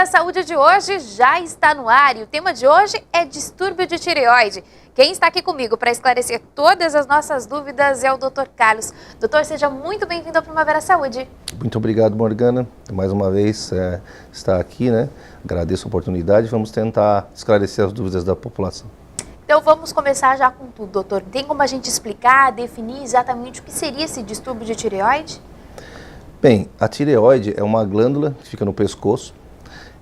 Vera Saúde de hoje já está no ar e o tema de hoje é distúrbio de tireoide. Quem está aqui comigo para esclarecer todas as nossas dúvidas é o Dr. Carlos. Doutor, seja muito bem-vindo ao Primavera Saúde. Muito obrigado, Morgana. Mais uma vez está aqui, né? Agradeço a oportunidade. Vamos tentar esclarecer as dúvidas da população. Então vamos começar já com tudo, doutor. Tem como a gente explicar, definir exatamente o que seria esse distúrbio de tireoide? Bem, a tireoide é uma glândula que fica no pescoço.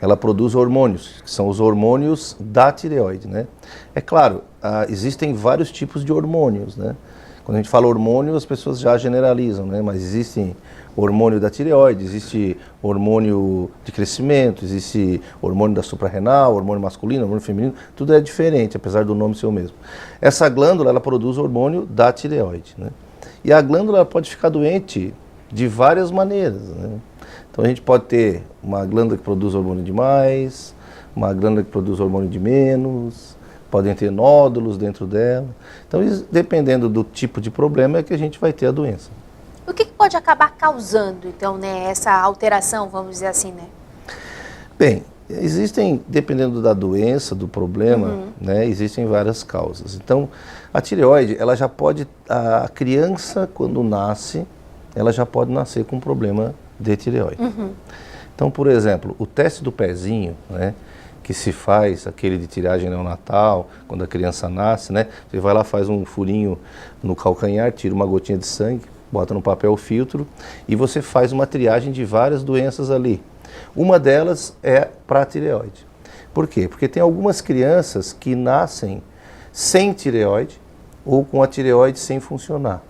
Ela produz hormônios, que são os hormônios da tireoide, né? É claro, existem vários tipos de hormônios, né? Quando a gente fala hormônio, as pessoas já generalizam, né? Mas existe hormônio da tireoide, existe hormônio de crescimento, existe hormônio da suprarrenal, hormônio masculino, hormônio feminino, tudo é diferente, apesar do nome ser o mesmo. Essa glândula, ela produz hormônio da tireoide, né? E a glândula pode ficar doente de várias maneiras, né? Então a gente pode ter uma glândula que produz hormônio de mais, uma glândula que produz hormônio de menos, podem ter nódulos dentro dela. Então, dependendo do tipo de problema, é que a gente vai ter a doença. O que pode acabar causando, então, né, essa alteração, vamos dizer assim, né? Bem, dependendo da doença, do problema, né, existem várias causas. Então, a tireoide, ela já pode, a criança, quando nasce, ela já pode nascer com problema de tireoide. Então, por exemplo, o teste do pezinho, né, que se faz, aquele de tiragem neonatal, quando a criança nasce, né, você vai lá, faz um furinho no calcanhar, tira uma gotinha de sangue, bota no papel filtro e você faz uma triagem de várias doenças ali. Uma delas é para a tireoide. Por quê? Porque tem algumas crianças que nascem sem tireoide ou com a tireoide sem funcionar.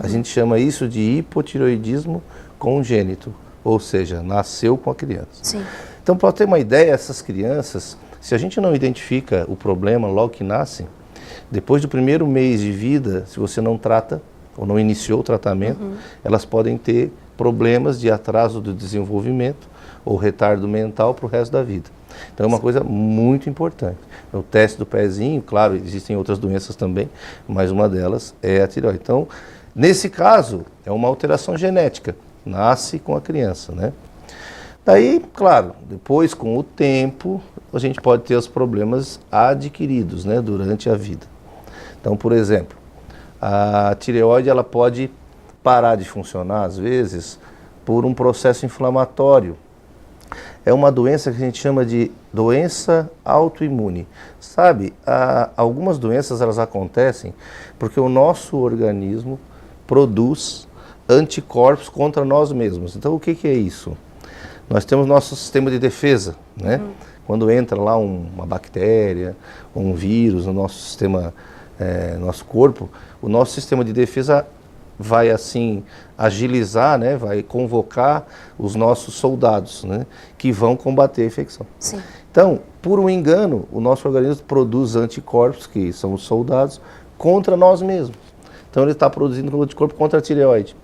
A gente chama isso de hipotireoidismo congênito, ou seja, nasceu com a criança. Sim. Então, para ter uma ideia, essas crianças, se a gente não identifica o problema logo que nascem, depois do primeiro mês de vida, se você não trata ou não iniciou o tratamento, elas podem ter problemas de atraso do desenvolvimento ou retardo mental para o resto da vida. Então é uma coisa muito importante. O teste do pezinho, claro, existem outras doenças também, mas uma delas é a tireoide. Então, nesse caso, é uma alteração genética, nasce com a criança, né? Daí, claro, depois com o tempo, a gente pode ter os problemas adquiridos, né, durante a vida. Então, por exemplo, a tireoide, ela pode parar de funcionar, às vezes, por um processo inflamatório. É uma doença que a gente chama de doença autoimune. Sabe, algumas doenças, elas acontecem porque o nosso organismo produz anticorpos contra nós mesmos. Então, o que é isso? Nós temos nosso sistema de defesa, né? Quando entra lá uma bactéria, um vírus no nosso sistema, nosso corpo, o nosso sistema de defesa vai assim agilizar, né? Vai convocar os nossos soldados, né? Que vão combater a infecção. Sim. Então, por um engano, o nosso organismo produz anticorpos, que são os soldados, contra nós mesmos. Então ele está produzindo anticorpo contra a tireoide,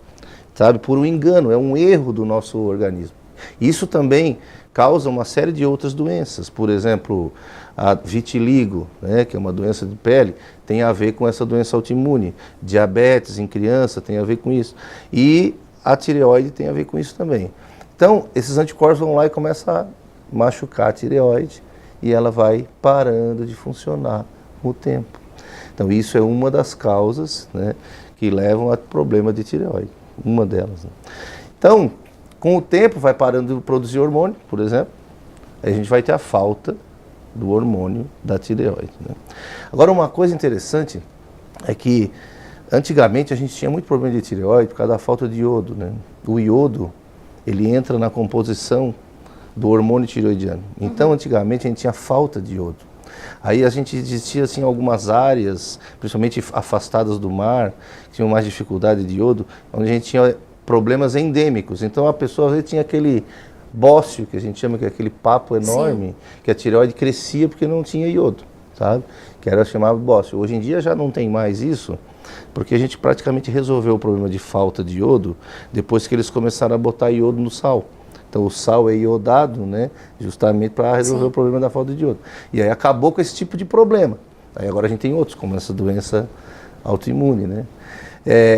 sabe? Por um engano, é um erro do nosso organismo. Isso também causa uma série de outras doenças. Por exemplo, a vitiligo, né, que é uma doença de pele, tem a ver com essa doença autoimune. Diabetes em criança tem a ver com isso. E a tireoide tem a ver com isso também. Então, esses anticorpos vão lá e começam a machucar a tireoide e ela vai parando de funcionar com o tempo. Então, isso é uma das causas, né, que levam a problema de tireoide. Uma delas, né? Então, com o tempo vai parando de produzir hormônio, por exemplo, aí a gente vai ter a falta do hormônio da tireoide, né? Agora, uma coisa interessante é que antigamente a gente tinha muito problema de tireoide por causa da falta de iodo, né? O iodo, ele entra na composição do hormônio tireoidiano. Então, antigamente a gente tinha falta de iodo. Aí a gente existia assim algumas áreas, principalmente afastadas do mar, que tinham mais dificuldade de iodo, onde a gente tinha problemas endêmicos. Então a pessoa às vezes tinha aquele bócio, que a gente chama, que é aquele papo enorme, que a tireoide crescia porque não tinha iodo, sabe? Que era chamado bócio. Hoje em dia já não tem mais isso, porque a gente praticamente resolveu o problema de falta de iodo depois que eles começaram a botar iodo no sal. Então o sal é iodado, né, justamente para resolver o problema da falta de iodo. E aí acabou com esse tipo de problema. Aí agora a gente tem outros, como essa doença autoimune, né?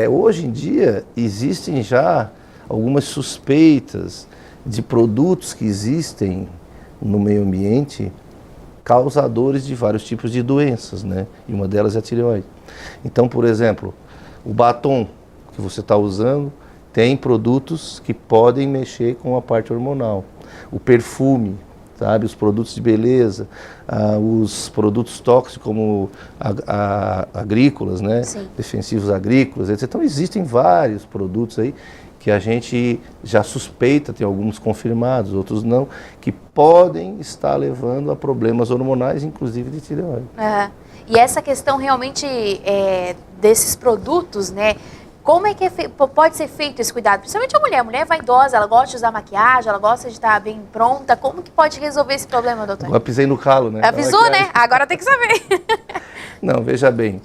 Hoje em dia existem já algumas suspeitas de produtos que existem no meio ambiente causadores de vários tipos de doenças, né? E uma delas é a tireoide. Então, por exemplo, o batom que você está usando tem produtos que podem mexer com a parte hormonal. O perfume, sabe? Os produtos de beleza, os produtos tóxicos como agrícolas, né? Sim. Defensivos agrícolas, etc. Então existem vários produtos aí que a gente já suspeita, tem alguns confirmados, outros não, que podem estar levando a problemas hormonais, inclusive de tireoide. E essa questão realmente desses produtos, né? Como é que pode ser feito esse cuidado? Principalmente a mulher vaidosa, ela gosta de usar maquiagem, ela gosta de estar bem pronta. Como que pode resolver esse problema, doutor? Agora pisei no calo, né? Avisou, né? Agora tem que saber. Não, veja bem,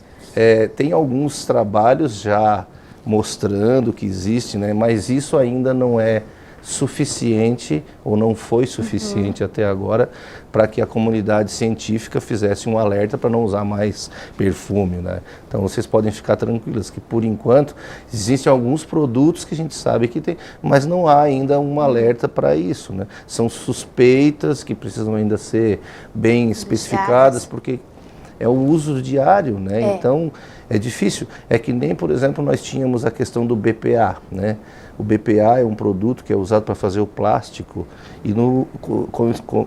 tem alguns trabalhos já mostrando que existe, né? Mas isso ainda não é suficiente ou não foi suficiente até agora para que a comunidade científica fizesse um alerta para não usar mais perfume, né? Então vocês podem ficar tranquilas que por enquanto existem alguns produtos que a gente sabe que tem, mas não há ainda um alerta para isso, né? São suspeitas que precisam ainda ser bem especificadas porque é o uso diário, né? Então é difícil. É que nem, por exemplo, nós tínhamos a questão do BPA, né? O BPA é um produto que é usado para fazer o plástico e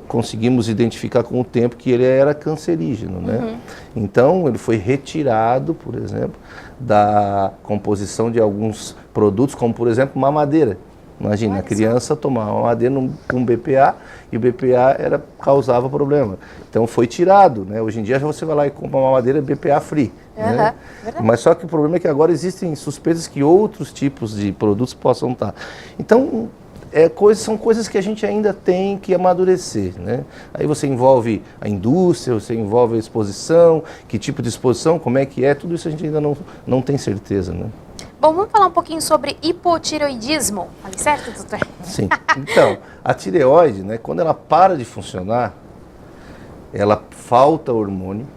conseguimos identificar com o tempo que ele era cancerígeno, né? Então ele foi retirado, por exemplo, da composição de alguns produtos, como por exemplo mamadeira. Imagina, a criança tomava mamadeira com BPA e o BPA causava problema. Então foi tirado, né? Hoje em dia você vai lá e compra uma mamadeira BPA free. Né? Mas só que o problema é que agora existem suspeitas que outros tipos de produtos possam estar. Então são coisas que a gente ainda tem que amadurecer, né? Aí você envolve a indústria, você envolve a exposição, que tipo de exposição, como é que é, tudo isso a gente ainda não tem certeza, né? Bom, vamos falar um pouquinho sobre hipotireoidismo. Falei certo, doutor? Sim. Então, a tireoide, né, quando ela para de funcionar, ela falta hormônio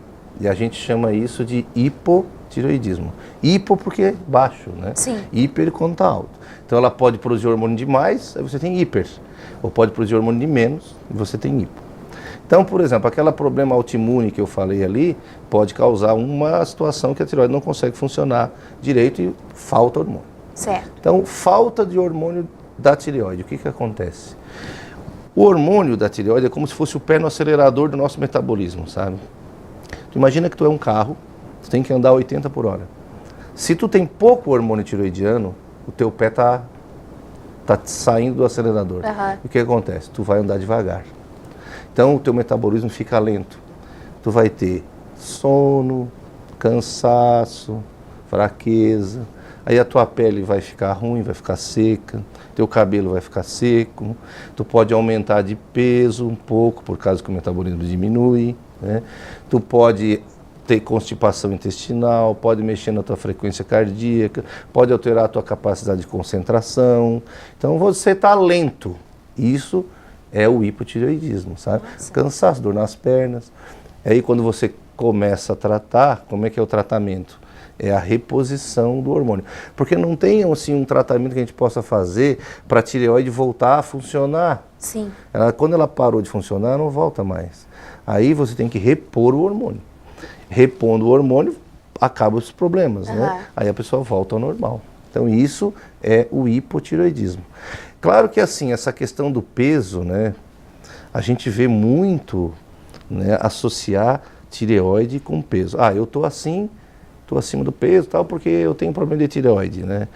e a gente chama isso de hipotireoidismo. Hipo porque é baixo, né? Sim. Hiper quando está alto. Então ela pode produzir hormônio de mais, aí você tem hiper. Ou pode produzir hormônio de menos e você tem hipo. Então, por exemplo, aquele problema autoimune que eu falei ali pode causar uma situação que a tireoide não consegue funcionar direito e falta hormônio. Certo. Então, falta de hormônio da tireoide, o que acontece? O hormônio da tireoide é como se fosse o pé no acelerador do nosso metabolismo, sabe? Tu imagina que tu é um carro, tu tem que andar a 80 por hora. Se tu tem pouco hormônio tireoidiano, o teu pé tá saindo do acelerador. E o que acontece? Tu vai andar devagar. Então o teu metabolismo fica lento. Tu vai ter sono, cansaço, fraqueza. Aí a tua pele vai ficar ruim, vai ficar seca. Teu cabelo vai ficar seco. Tu pode aumentar de peso um pouco por causa que o metabolismo diminui, né? Tu pode ter constipação intestinal, pode mexer na tua frequência cardíaca, pode alterar a tua capacidade de concentração. Então você está lento. Isso é o hipotireoidismo, sabe? Cansaço, dor nas pernas. Aí quando você começa a tratar, como é que é o tratamento? É a reposição do hormônio. Porque não tem assim, um tratamento que a gente possa fazer para a tireoide voltar a funcionar. Sim. Quando ela parou de funcionar, não volta mais. Aí você tem que repor o hormônio. Repondo o hormônio, acabam os problemas, né? Aí a pessoa volta ao normal. Então isso é o hipotireoidismo. Claro que assim, essa questão do peso, né? A gente vê muito, né, associar tireoide com peso. Eu tô assim, tô acima do peso, tal, porque eu tenho problema de tireoide, né?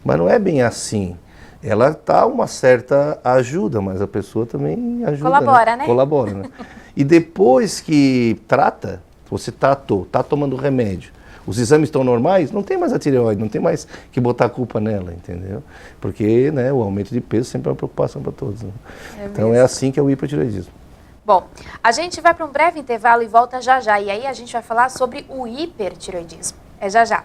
Mas não é bem assim. Ela tá uma certa ajuda, mas a pessoa também ajuda. Colabora, né? Colabora, né? E depois que trata, você tá tomando remédio, os exames estão normais, não tem mais a tireoide, não tem mais que botar a culpa nela, entendeu? Porque, né, o aumento de peso sempre é uma preocupação para todos, né? Então é assim que é o hipotireoidismo. Bom, a gente vai para um breve intervalo e volta já já. E aí a gente vai falar sobre o hipertireoidismo. É já já.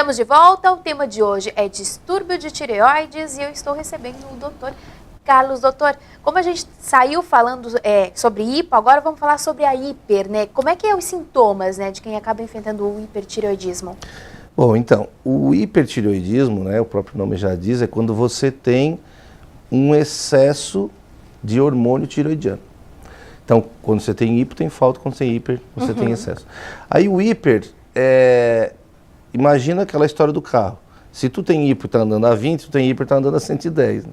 Estamos de volta, o tema de hoje é distúrbio de tireoides e eu estou recebendo o doutor Carlos. Doutor, como a gente saiu falando sobre hipo, agora vamos falar sobre a hiper, né? Como é que é os sintomas, né, de quem acaba enfrentando o hipertireoidismo? Bom, então, o hipertireoidismo, né, o próprio nome já diz, é quando você tem um excesso de hormônio tireoidiano. Então, quando você tem hipo, tem falta, quando você tem hiper, você tem excesso. Aí o hiper, imagina aquela história do carro. Se tu tem hipo e está andando a 20, tu tem hiper e está andando a 110. Né?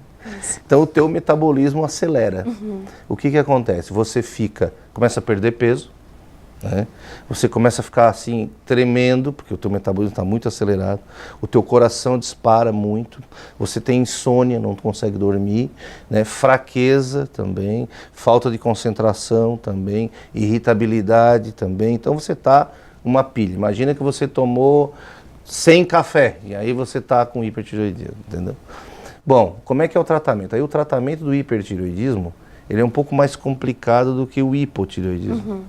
Então o teu metabolismo acelera. O que acontece? Você começa a perder peso, né? Você começa a ficar assim, tremendo, porque o teu metabolismo está muito acelerado, o teu coração dispara muito, você tem insônia, não consegue dormir, né? Fraqueza também, falta de concentração também, irritabilidade também. Então você está uma pilha. Imagina que você tomou 100 café, e aí você está com hipertireoidismo, entendeu? Bom, como é que é o tratamento? Aí o tratamento do hipertireoidismo, ele é um pouco mais complicado do que o hipotireoidismo.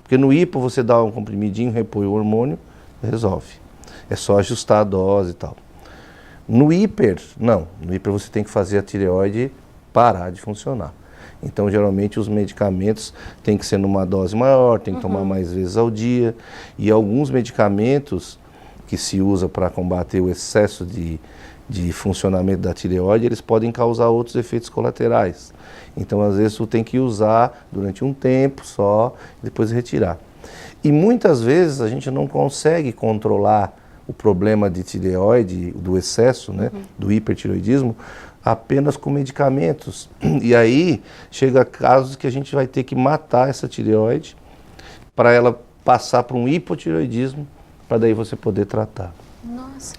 Porque no hipo você dá um comprimidinho, repõe o hormônio, resolve. É só ajustar a dose e tal. No hiper, não. No hiper você tem que fazer a tireoide parar de funcionar. Então, geralmente, os medicamentos têm que ser numa dose maior, tem que tomar mais vezes ao dia. E alguns medicamentos que se usa para combater o excesso de funcionamento da tireoide, eles podem causar outros efeitos colaterais. Então, às vezes, tu tem que usar durante um tempo só, depois retirar. E muitas vezes a gente não consegue controlar o problema de tireoide, do excesso, né, do hipertireoidismo, apenas com medicamentos. E aí chega casos que a gente vai ter que matar essa tireoide para ela passar para um hipotireoidismo, para daí você poder tratar. Nossa.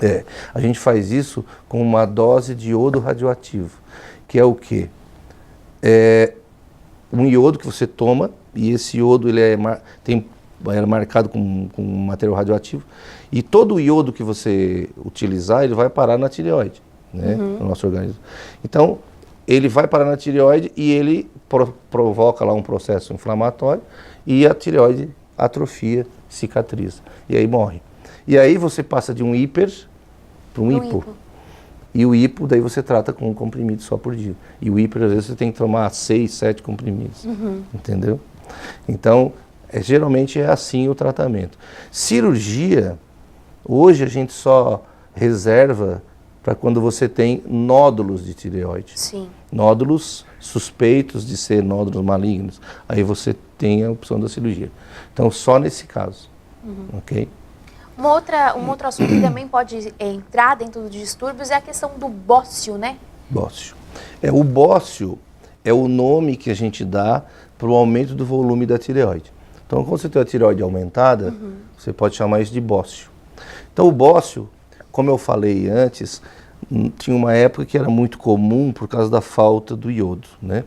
A gente faz isso com uma dose de iodo radioativo, que é o quê? É um iodo que você toma, e esse iodo ele é marcado com material radioativo, e todo o iodo que você utilizar, ele vai parar na tireoide, né, no nosso organismo. Então, ele vai parar na tireoide e ele provoca lá um processo inflamatório e a tireoide atrofia, cicatriza, e aí morre. E aí você passa de um hiper para um hipo. E o hipo, daí você trata com um comprimido só por dia. E o hiper, às vezes, você tem que tomar 6, 7 comprimidos. Entendeu? Então, geralmente é assim o tratamento. Cirurgia, hoje a gente só reserva para quando você tem nódulos de tireoide. Sim. Nódulos suspeitos de ser nódulos malignos. Aí você tem a opção da cirurgia. Então, só nesse caso. Ok? Um outro assunto que também pode entrar dentro dos distúrbios é a questão do bócio, né? Bócio. O bócio é o nome que a gente dá para o aumento do volume da tireoide. Então, quando você tem a tireoide aumentada, você pode chamar isso de bócio. Então, o bócio, como eu falei antes, tinha uma época que era muito comum por causa da falta do iodo, né?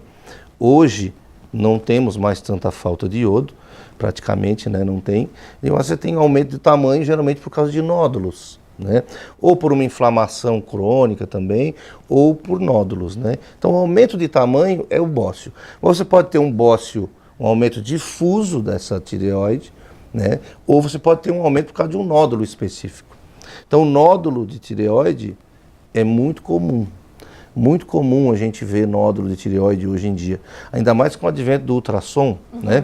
Hoje, não temos mais tanta falta de iodo, praticamente, né, não tem. E você tem aumento de tamanho, geralmente por causa de nódulos, né? Ou por uma inflamação crônica também, ou por nódulos, né? Então, o aumento de tamanho é o bócio. Você pode ter um bócio, um aumento difuso dessa tireoide, né? Ou você pode ter um aumento por causa de um nódulo específico. Então, o nódulo de tireoide é muito comum. Muito comum a gente ver nódulo de tireoide hoje em dia. Ainda mais com o advento do ultrassom, né?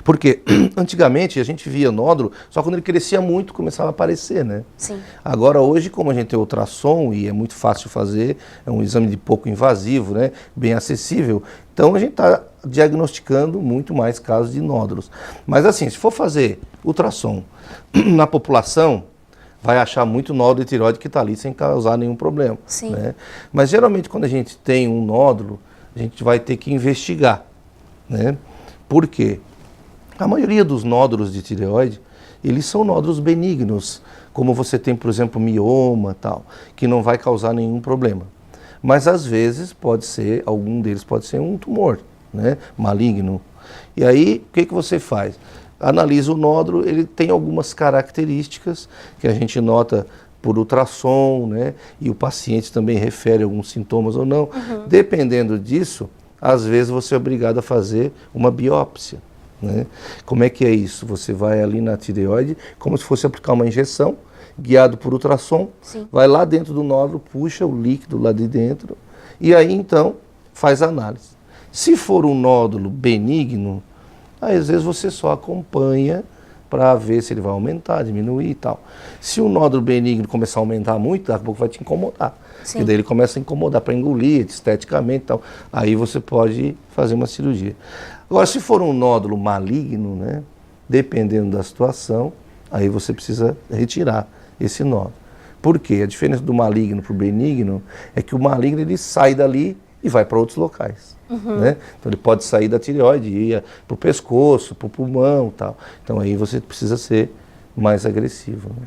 Porque antigamente a gente via nódulo, só quando ele crescia muito começava a aparecer, né? Sim. Agora hoje, como a gente tem ultrassom e é muito fácil fazer, é um exame de pouco invasivo, né? Bem acessível, então a gente está diagnosticando muito mais casos de nódulos. Mas assim, se for fazer ultrassom na população, vai achar muito nódulo de tireoide que está ali sem causar nenhum problema. Sim. Né? Mas geralmente quando a gente tem um nódulo, a gente vai ter que investigar, né? Por quê? A maioria dos nódulos de tireoide, eles são nódulos benignos, como você tem, por exemplo, mioma, tal, que não vai causar nenhum problema. Mas às vezes algum deles pode ser um tumor, né, maligno. E aí, o que você faz? Analisa o nódulo, ele tem algumas características que a gente nota por ultrassom, né, e o paciente também refere alguns sintomas ou não. Dependendo disso, às vezes você é obrigado a fazer uma biópsia. Né? Como é que é isso? Você vai ali na tireoide, como se fosse aplicar uma injeção, guiado por ultrassom, Sim. vai lá dentro do nódulo, puxa o líquido lá de dentro e aí então faz a análise. Se for um nódulo benigno, aí, às vezes você só acompanha para ver se ele vai aumentar, diminuir e tal. Se o nódulo benigno começar a aumentar muito, daqui a pouco vai te incomodar. Sim. Porque daí ele começa a incomodar para engolir, esteticamente e tal. Aí você pode fazer uma cirurgia. Agora, se for um nódulo maligno, né, dependendo da situação, aí você precisa retirar esse nódulo. Por quê? A diferença do maligno para o benigno é que o maligno ele sai dali e vai para outros locais. Né? Então ele pode sair da tireoide e ir para o pescoço, para o pulmão e tal. Então aí você precisa ser mais agressivo. Né?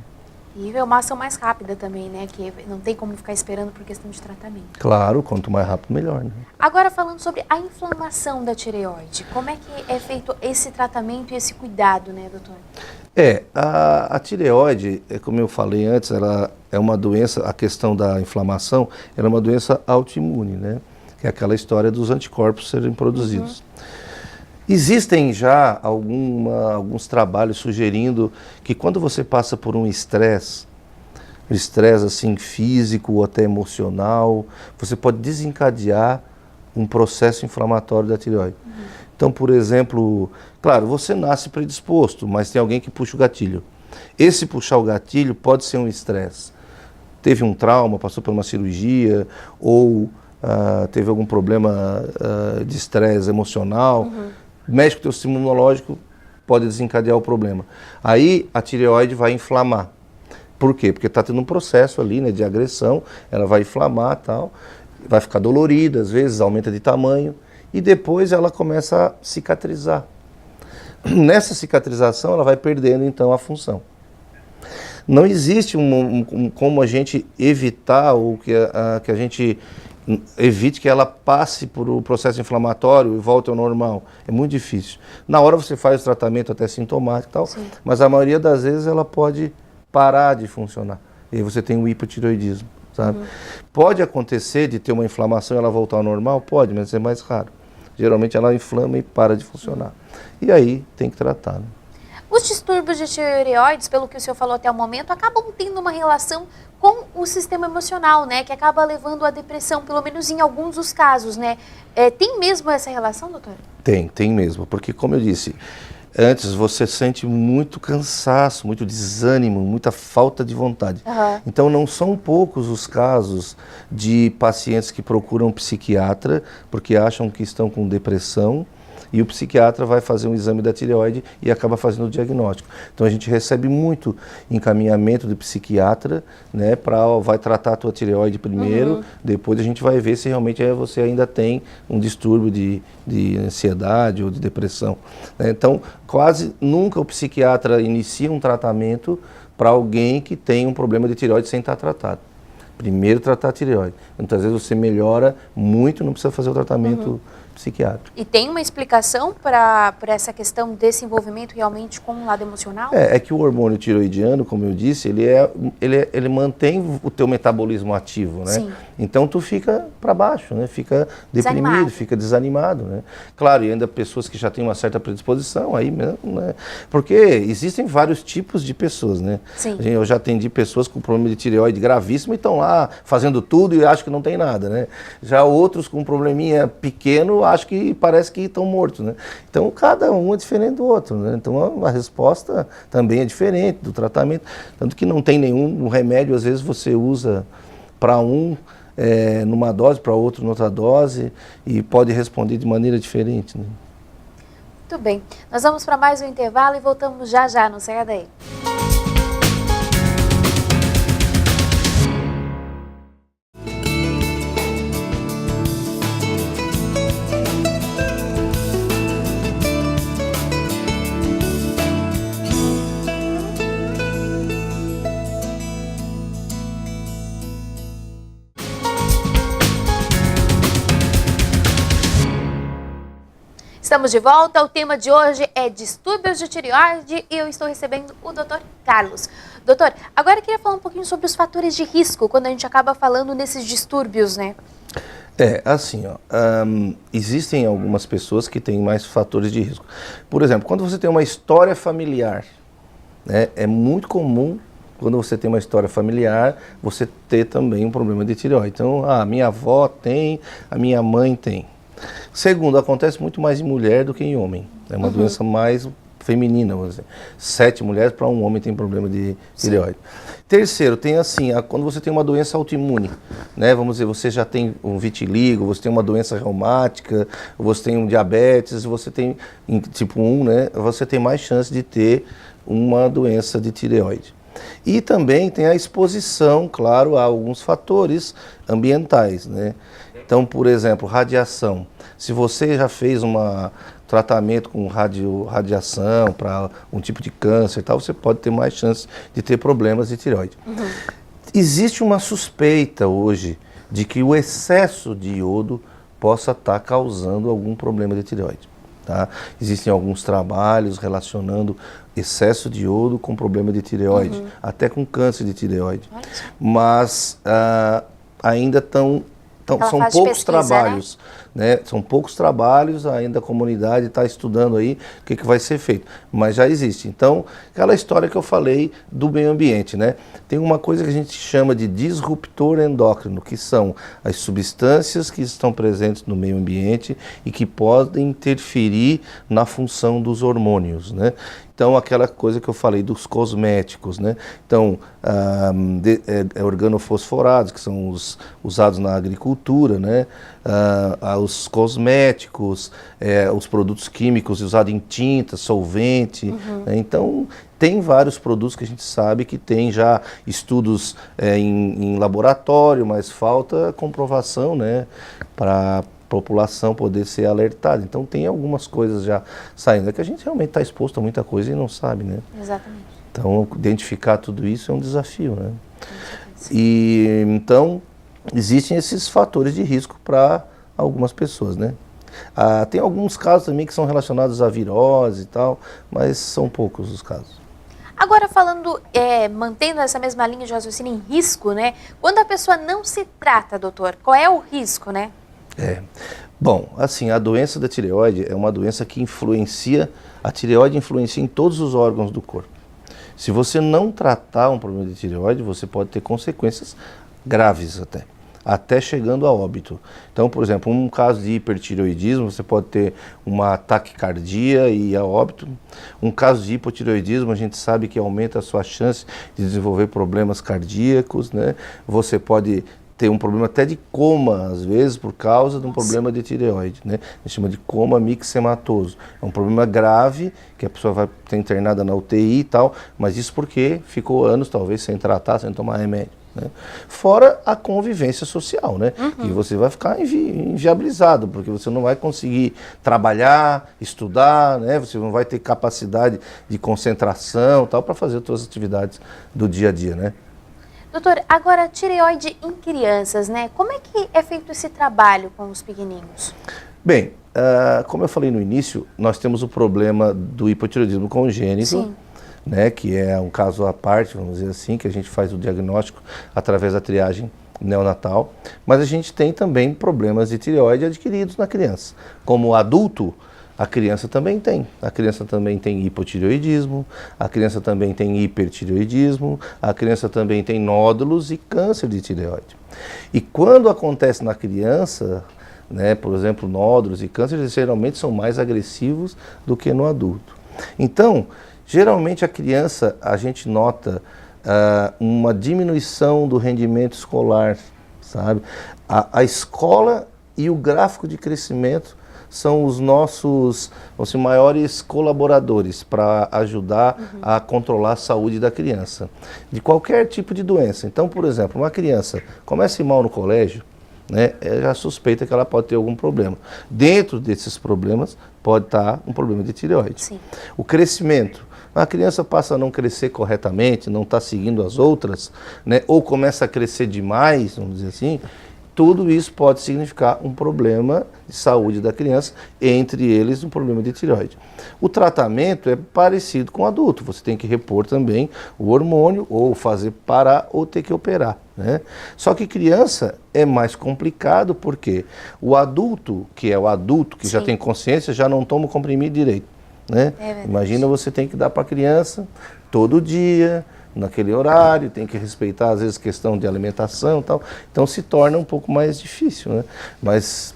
E é uma ação mais rápida também, né? Que não tem como ficar esperando por questão de tratamento. Claro, quanto mais rápido, melhor. Né? Agora falando sobre a inflamação da tireoide, como é que é feito esse tratamento e esse cuidado, né, doutor? A tireoide, como eu falei antes, ela é uma doença, a questão da inflamação, ela é uma doença autoimune, né? Que é aquela história dos anticorpos serem produzidos. Existem já alguns trabalhos sugerindo que quando você passa por um estresse assim físico ou até emocional, você pode desencadear um processo inflamatório da tireoide. Então, por exemplo, claro, você nasce predisposto, mas tem alguém que puxa o gatilho. Esse puxar o gatilho pode ser um estresse. Teve um trauma, passou por uma cirurgia ou teve algum problema de estresse emocional, mexe com o teu sistema imunológico, pode desencadear o problema. Aí a tireoide vai inflamar. Por quê? Porque está tendo um processo ali, né, de agressão, ela vai inflamar e tal, vai ficar dolorida, às vezes aumenta de tamanho, e depois ela começa a cicatrizar. Nessa cicatrização ela vai perdendo então a função. Não existe como a gente evitar ou que a gente evite que ela passe por o processo inflamatório e volte ao normal. É muito difícil. Na hora você faz o tratamento até sintomático e tal, mas a maioria das vezes ela pode parar de funcionar. E aí você tem o hipotireoidismo, sabe? Pode acontecer de ter uma inflamação e ela voltar ao normal? Pode, mas é mais raro. Geralmente ela inflama e para de funcionar. E aí tem que tratar, né? Os distúrbios de tireoides, pelo que o senhor falou até o momento, acabam tendo uma relação com o sistema emocional, né? Que acaba levando à depressão, pelo menos em alguns dos casos, né? Tem mesmo essa relação, doutor? Tem mesmo, porque como eu disse, antes você sente muito cansaço, muito desânimo, muita falta de vontade. Então não são poucos os casos de pacientes que procuram um psiquiatra porque acham que estão com depressão e o psiquiatra vai fazer um exame da tireoide e acaba fazendo o diagnóstico. Então a gente recebe muito encaminhamento do psiquiatra, né, vai tratar a tua tireoide primeiro, depois a gente vai ver se realmente você ainda tem um distúrbio de ansiedade ou de depressão. Então quase nunca o psiquiatra inicia um tratamento para alguém que tem um problema de tireoide sem estar tratado. Primeiro tratar a tireoide. Muitas vezes você melhora muito, não precisa fazer o tratamento psiquiátrico. E tem uma explicação para essa questão desse envolvimento realmente com o lado emocional? É que o hormônio tiroidiano, como eu disse, ele mantém o teu metabolismo ativo, né? Sim. Então tu fica para baixo, né? Fica deprimido, fica desanimado, né? Claro, e ainda pessoas que já têm uma certa predisposição aí mesmo, né? Porque existem vários tipos de pessoas, né? Sim. Eu já atendi pessoas com problema de tireoide gravíssimo e estão lá fazendo tudo e acham que não tem nada, né? Já outros com um probleminha pequeno acho que parece que estão mortos, né? Então cada um é diferente do outro, né? Então a resposta também é diferente do tratamento, tanto que não tem nenhum remédio, às vezes você usa para numa dose, para outro noutra dose e pode responder de maneira diferente, né? Muito bem, nós vamos para mais um intervalo e voltamos já já, não saia daí. Estamos de volta, o tema de hoje é distúrbios de tireoide e eu estou recebendo o Dr. Carlos. Doutor, agora eu queria falar um pouquinho sobre os fatores de risco quando a gente acaba falando nesses distúrbios, né? Assim, existem algumas pessoas que têm mais fatores de risco. Por exemplo, quando você tem uma história familiar, né, é muito comum quando você tem uma história familiar, você ter também um problema de tireoide. Então, a minha avó tem, a minha mãe tem. Segundo, acontece muito mais em mulher do que em homem. É uma doença mais feminina, vamos dizer. 7 mulheres para um homem tem problema de tireoide. Terceiro, tem assim, quando você tem uma doença autoimune, né? Vamos dizer, você já tem um vitiligo, você tem uma doença reumática, você tem um diabetes, você tem tipo 1, né? Você tem mais chance de ter uma doença de tireoide. E também tem a exposição, claro, a alguns fatores ambientais, né? Então, por exemplo, radiação. Se você já fez um tratamento com radiação para um tipo de câncer e tal, você pode ter mais chance de ter problemas de tireoide. Existe uma suspeita hoje de que o excesso de iodo possa estar causando algum problema de tireoide. Tá? Existem alguns trabalhos relacionando excesso de iodo com problema de tireoide, até com câncer de tireoide. Mas ainda são poucos trabalhos, né? São poucos trabalhos, ainda a comunidade está estudando aí o que vai ser feito, mas já existe. Então, aquela história que eu falei do meio ambiente, né? Tem uma coisa que a gente chama de disruptor endócrino, que são as substâncias que estão presentes no meio ambiente e que podem interferir na função dos hormônios, né? Então, aquela coisa que eu falei dos cosméticos, né? Então, organofosforados, que são os usados na agricultura, né? Os cosméticos, os produtos químicos usados em tinta, solvente, né? Então, tem vários produtos que a gente sabe que tem já estudos em laboratório, mas falta comprovação, né? Para população poder ser alertada. Então tem algumas coisas já saindo. É que a gente realmente está exposto a muita coisa e não sabe, né? Exatamente. Então identificar tudo isso é um desafio, né? E então existem esses fatores de risco para algumas pessoas, né? Tem alguns casos também que são relacionados à virose e tal, mas são poucos os casos. Agora falando, mantendo essa mesma linha de raciocínio em risco, né? Quando a pessoa não se trata, doutor, qual é o risco, né? Bom, assim, a doença da tireoide é uma doença que a tireoide influencia em todos os órgãos do corpo. Se você não tratar um problema de tireoide, você pode ter consequências graves até chegando a óbito. Então, por exemplo, um caso de hipertireoidismo, você pode ter uma taquicardia e a óbito. Um caso de hipotireoidismo, a gente sabe que aumenta a sua chance de desenvolver problemas cardíacos, né? Você pode ter um problema até de coma, às vezes, por causa de um problema de tireoide, né? A gente chama de coma mixematoso. É um problema grave, que a pessoa vai ser internada na UTI e tal, mas isso porque ficou anos, talvez, sem tratar, sem tomar remédio, né? Fora a convivência social, né? E você vai ficar inviabilizado, porque você não vai conseguir trabalhar, estudar, né? Você não vai ter capacidade de concentração tal, para fazer as suas atividades do dia a dia, né? Doutor, agora tireoide em crianças, né? Como é que é feito esse trabalho com os pequenininhos? Bem, como eu falei no início, nós temos o problema do hipotireoidismo congênito, né, que é um caso à parte, vamos dizer assim, que a gente faz o diagnóstico através da triagem neonatal, mas a gente tem também problemas de tireoide adquiridos na criança. Como adulto, a criança também tem. A criança também tem hipotireoidismo, a criança também tem hipertireoidismo, a criança também tem nódulos e câncer de tireoide. E quando acontece na criança, né, por exemplo, nódulos e cânceres geralmente são mais agressivos do que no adulto. Então, geralmente a criança, a gente nota uma diminuição do rendimento escolar, sabe? A escola e o gráfico de crescimento são os nossos maiores colaboradores para ajudar a controlar a saúde da criança, de qualquer tipo de doença. Então, por exemplo, uma criança começa a ir mal no colégio, né, já suspeita que ela pode ter algum problema. Dentro desses problemas pode estar um problema de tireoide. Sim. O crescimento. A criança passa a não crescer corretamente, não está seguindo as outras, né, ou começa a crescer demais, vamos dizer assim. Tudo isso pode significar um problema de saúde da criança, entre eles um problema de tireoide. O tratamento é parecido com o adulto, você tem que repor também o hormônio, ou fazer parar, ou ter que operar, né? Só que criança é mais complicado, porque o adulto, que é o adulto que já tem consciência, já não toma o comprimido direito. né? É Imagina você tem que dar para a criança todo dia, naquele horário, tem que respeitar às vezes questão de alimentação e tal. Então se torna um pouco mais difícil, né? Mas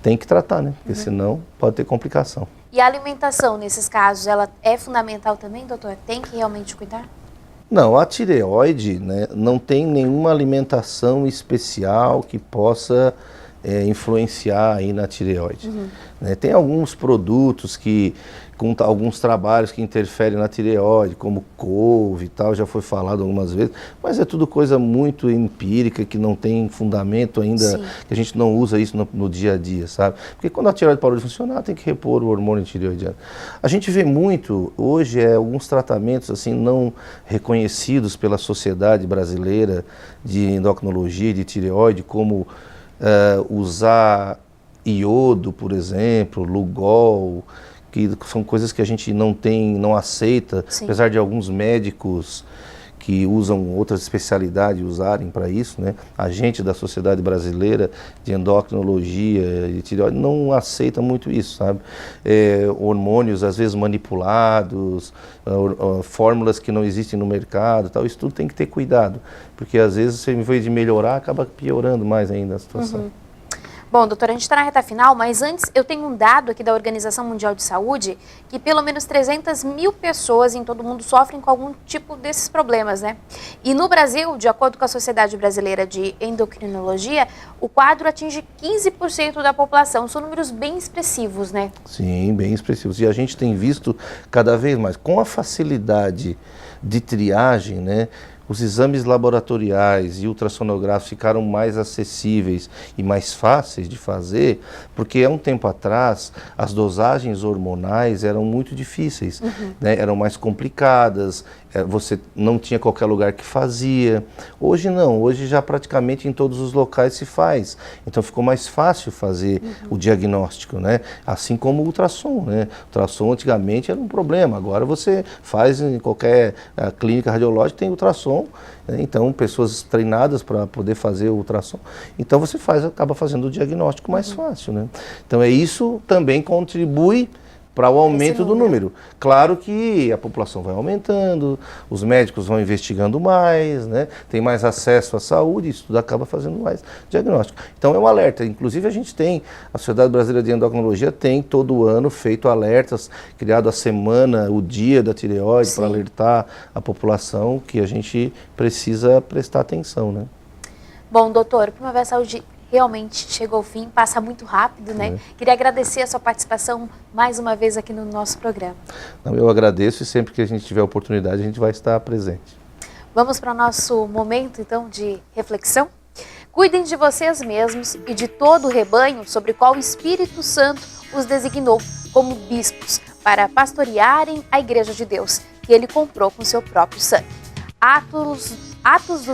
tem que tratar, né? Porque senão pode ter complicação. E a alimentação, nesses casos, ela é fundamental também, doutor? Tem que realmente cuidar? Não, a tireoide, né, não tem nenhuma alimentação especial que possa influenciar aí na tireoide. Né? Tem alguns produtos que, com alguns trabalhos que interferem na tireoide, como couve e tal, já foi falado algumas vezes, mas é tudo coisa muito empírica, que não tem fundamento ainda, Sim. que a gente não usa isso no dia a dia, sabe? Porque quando a tireoide parou de funcionar, tem que repor o hormônio tireoidiano. A gente vê muito, hoje, alguns tratamentos assim não reconhecidos pela Sociedade Brasileira de Endocrinologia e de Tireoide, como usar iodo, por exemplo, Lugol, que são coisas que a gente não aceita, Sim. apesar de alguns médicos que usam outras especialidades usarem para isso, né? A gente da Sociedade Brasileira de Endocrinologia e Tireoide não aceita muito isso, sabe? Hormônios às vezes manipulados, fórmulas que não existem no mercado, tal, isso tudo tem que ter cuidado, porque às vezes você, em vez de melhorar, acaba piorando mais ainda a situação. Bom, doutora, a gente está na reta final, mas antes eu tenho um dado aqui da Organização Mundial de Saúde que pelo menos 300 mil pessoas em todo o mundo sofrem com algum tipo desses problemas, né? E no Brasil, de acordo com a Sociedade Brasileira de Endocrinologia, o quadro atinge 15% da população. São números bem expressivos, né? Sim, bem expressivos. E a gente tem visto cada vez mais, com a facilidade de triagem, né? Os exames laboratoriais e ultrassonográficos ficaram mais acessíveis e mais fáceis de fazer, porque há um tempo atrás as dosagens hormonais eram muito difíceis, né? Eram mais complicadas, você não tinha qualquer lugar que fazia. Hoje não, hoje já praticamente em todos os locais se faz. Então ficou mais fácil fazer o diagnóstico, né? Assim como o ultrassom, né? O ultrassom antigamente era um problema, agora você faz em qualquer clínica radiológica, tem ultrassom. Então, pessoas treinadas para poder fazer o ultrassom. Então, você acaba fazendo o diagnóstico mais fácil, né? Então, isso também contribui para o aumento do número. Claro que a população vai aumentando, os médicos vão investigando mais, né? Tem mais acesso à saúde, isso tudo acaba fazendo mais diagnóstico. Então é um alerta. Inclusive a Sociedade Brasileira de Endocrinologia tem todo ano feito alertas, criado a semana, o dia da tireoide, para alertar a população que a gente precisa prestar atenção, né? Bom, doutor, Primavera Saúde realmente chegou ao fim, passa muito rápido, né? Queria agradecer a sua participação mais uma vez aqui no nosso programa. Eu agradeço e sempre que a gente tiver oportunidade a gente vai estar presente. Vamos para o nosso momento, então, de reflexão? Cuidem de vocês mesmos e de todo o rebanho sobre o qual o Espírito Santo os designou como bispos para pastorearem a Igreja de Deus, que ele comprou com seu próprio sangue. Atos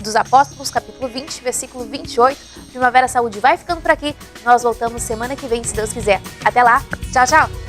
dos Apóstolos, capítulo 20, versículo 28. Primavera Saúde vai ficando por aqui. Nós voltamos semana que vem, se Deus quiser. Até lá. Tchau, tchau.